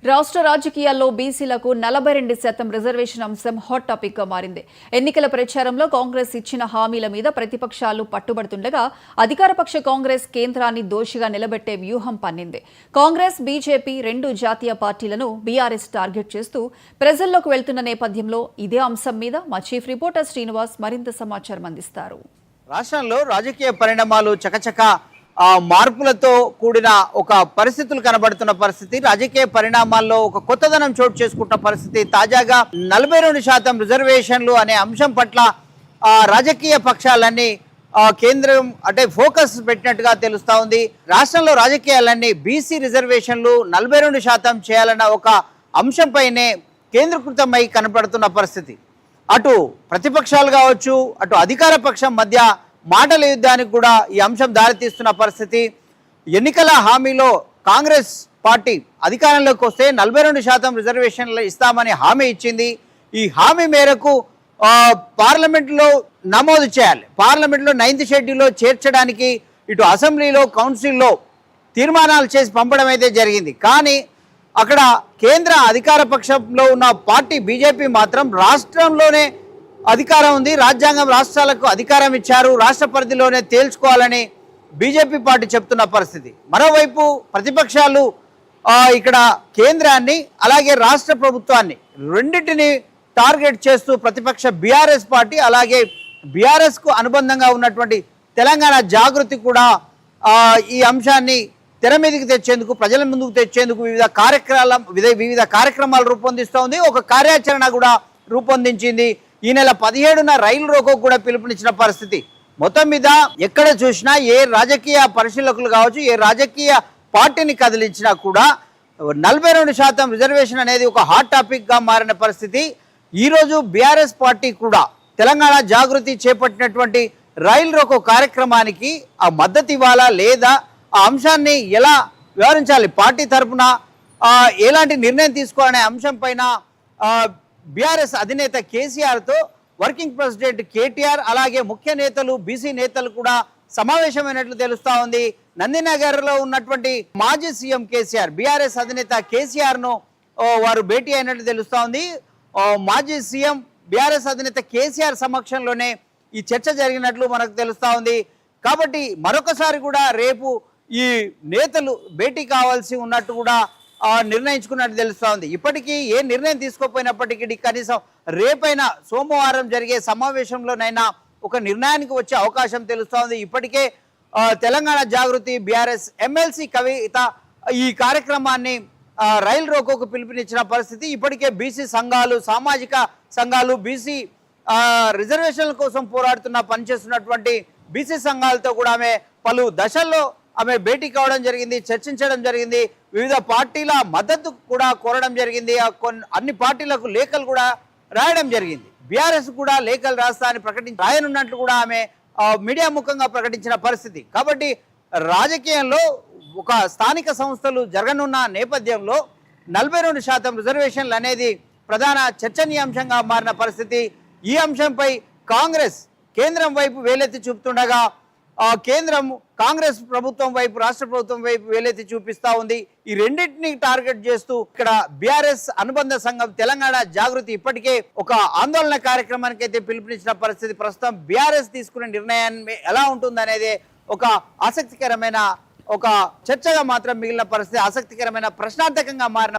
రాష్ట్ర రాజకీయాల్లో బీసీలకు 42% రిజర్వేషన్ అంశం హాట్ టాపిక్ గా మారింది. ఎన్నికల ప్రచారంలో కాంగ్రెస్ ఇచ్చిన హామీల మీద ప్రతిపక్షాలు పట్టుబడుతుండగా అధికారపక్ష కాంగ్రెస్ కేంద్రాన్ని దోషిగా నిలబెట్టే వ్యూహం పన్నింది. కాంగ్రెస్, బీజేపీ రెండు జాతీయ పార్టీలను బీఆర్ఎస్ టార్గెట్ చేస్తూ ప్రజల్లోకి వెళ్తున్న నేపథ్యంలో ఇదే అంశం మీద మా చీఫ్ రిపోర్టర్ శ్రీనివాస్ మరింత సమాచారం అందిస్తారు. రాష్ట్రంలో రాజకీయ పరిణామాలు చకచక మార్పులతో కూడిన ఒక పరిస్థితులు కనబడుతున్న పరిస్థితి, రాజకీయ పరిణామాల్లో ఒక కొత్తదనం చోటు చేసుకుంటున్న పరిస్థితి. తాజాగా 42% రిజర్వేషన్లు అనే అంశం పట్ల రాజకీయ పక్షాలన్నీ కేంద్రం అంటే ఫోకస్ పెట్టినట్టుగా తెలుస్తా ఉంది. రాష్ట్రంలో రాజకీయాలన్నీ బీసీ రిజర్వేషన్లు 42% చేయాలన్న ఒక అంశంపైనే కేంద్రీకృతమై కనపడుతున్న పరిస్థితి. అటు ప్రతిపక్షాలు కావచ్చు, అటు అధికార పక్షం మధ్య మాటల యుద్ధానికి కూడా ఈ అంశం దారితీస్తున్న పరిస్థితి. ఎన్నికల హామీలో కాంగ్రెస్ పార్టీ అధికారంలోకి వస్తే 42% రిజర్వేషన్లు ఇస్తామని హామీ ఇచ్చింది. ఈ హామీ మేరకు పార్లమెంట్లో నమోదు చేయాలి, పార్లమెంట్లో 9th షెడ్యూల్లో చేర్చడానికి ఇటు అసెంబ్లీలో, కౌన్సిల్లో తీర్మానాలు చేసి పంపడం అయితే జరిగింది. కానీ అక్కడ కేంద్ర అధికార పక్షంలో ఉన్న పార్టీ బీజేపీ మాత్రం రాష్ట్రంలోనే అధికారం ఉంది, రాజ్యాంగం రాష్ట్రాలకు అధికారం ఇచ్చారు, రాష్ట్ర పరిధిలోనే తేల్చుకోవాలని బీజేపీ పార్టీ చెప్తున్న పరిస్థితి. మరోవైపు ప్రతిపక్షాలు ఇక్కడ కేంద్రాన్ని అలాగే రాష్ట్ర ప్రభుత్వాన్ని రెండింటిని టార్గెట్ చేస్తూ ప్రతిపక్ష బీఆర్ఎస్ పార్టీ అలాగే బీఆర్ఎస్కు అనుబంధంగా ఉన్నటువంటి తెలంగాణ జాగృతి కూడా ఈ అంశాన్ని తెర మీదకి తెచ్చేందుకు, ప్రజల ముందుకు తెచ్చేందుకు వివిధ కార్యక్రమాలు రూపొందిస్తూ ఉంది. ఒక కార్యాచరణ కూడా రూపొందించింది. ఈ నెల 17న రైలు రోకోకు కూడా పిలుపునిచ్చిన పరిస్థితి. మొత్తం మీద ఎక్కడ చూసినా ఏ రాజకీయ పరిశీలకులు కావచ్చు, ఏ రాజకీయ పార్టీని కదిలించినా కూడా 42% రిజర్వేషన్ అనేది ఒక హాట్ టాపిక్ గా మారిన పరిస్థితి. ఈరోజు బీఆర్ఎస్ పార్టీ కూడా తెలంగాణ జాగృతి చేపట్టినటువంటి రైలు రోకో కార్యక్రమానికి ఆ మద్దతు ఇవ్వాలా లేదా, ఆ అంశాన్ని ఎలా వివరించాలి, పార్టీ తరఫున ఎలాంటి నిర్ణయం తీసుకోవాలనే అంశం పైన బీఆర్ఎస్ అధినేత కేసీఆర్తో వర్కింగ్ ప్రెసిడెంట్ కేటీఆర్ అలాగే ముఖ్య నేతలు, బీసీ నేతలు కూడా సమావేశమైనట్లు తెలుస్తా ఉంది. నందినగర్లో ఉన్నటువంటి మాజీ సీఎం కేసీఆర్, బీఆర్ఎస్ అధినేత కేసీఆర్ను వారు భేటీ అయినట్లు తెలుస్తా ఉంది. మాజీ సీఎం బీఆర్ఎస్ అధినేత కేసీఆర్ సమక్షంలోనే ఈ చర్చ జరిగినట్లు మనకు తెలుస్తా ఉంది. కాబట్టి మరొకసారి కూడా రేపు ఈ నేతలు భేటీ కావాల్సి ఉన్నట్టు కూడా నిర్ణయించుకున్నట్టు తెలుస్తూ ఉంది. ఇప్పటికీ ఏ నిర్ణయం తీసుకోకపోయినప్పటికీ కనీసం రేపైనా సోమవారం జరిగే సమావేశంలోనైనా ఒక నిర్ణయానికి వచ్చే అవకాశం తెలుస్తూ ఉంది. ఇప్పటికే తెలంగాణ జాగృతి బీఆర్ఎస్ ఎమ్మెల్సీ కవిత ఈ కార్యక్రమాన్ని రైలు రోకోకు పిలుపునిచ్చిన పరిస్థితి. ఇప్పటికే బీసీ సంఘాలు, సామాజిక సంఘాలు, బీసీ రిజర్వేషన్ల కోసం పనిచేస్తున్నటువంటి బీసీ సంఘాలతో కూడా ఆమె పలు దశల్లో ఆమె భేటీ కావడం జరిగింది, చర్చించడం జరిగింది, వివిధ పార్టీల మద్దతు కూడా కోరడం జరిగింది. అన్ని పార్టీలకు లేఖలు కూడా రాయడం జరిగింది. బీఆర్ఎస్ కూడా లేఖలు రాయనున్నట్లు కూడా ఆమె మీడియా ముఖంగా ప్రకటించిన పరిస్థితి. కాబట్టి రాజకీయంలో ఒక స్థానిక సంస్థలు జరగనున్న నేపథ్యంలో 42% రిజర్వేషన్లు అనేది ప్రధాన చర్చనీయాంశంగా మారిన పరిస్థితి. ఈ అంశంపై కాంగ్రెస్ కేంద్రం వైపు వేలెత్తి చూపుతుండగా కేంద్రం కాంగ్రెస్ ప్రభుత్వం వైపు, రాష్ట్ర ప్రభుత్వం వైపు వేలెత్తి చూపిస్తా ఉంది. ఈ రెండింటిని టార్గెట్ చేస్తూ ఇక్కడ బీఆర్ఎస్ అనుబంధ సంఘం తెలంగాణ జాగృతి ఇప్పటికే ఒక ఆందోళన కార్యక్రమానికి అయితే పిలుపునిచ్చిన పరిస్థితి. ప్రస్తుతం బీఆర్ఎస్ తీసుకునే నిర్ణయాన్ని ఎలా ఉంటుందనేది ఒక ఆసక్తికరమైన ఒక చర్చగా మాత్రం మిగిలిన పరిస్థితి, ఆసక్తికరమైన ప్రశ్నార్థకంగా మారిన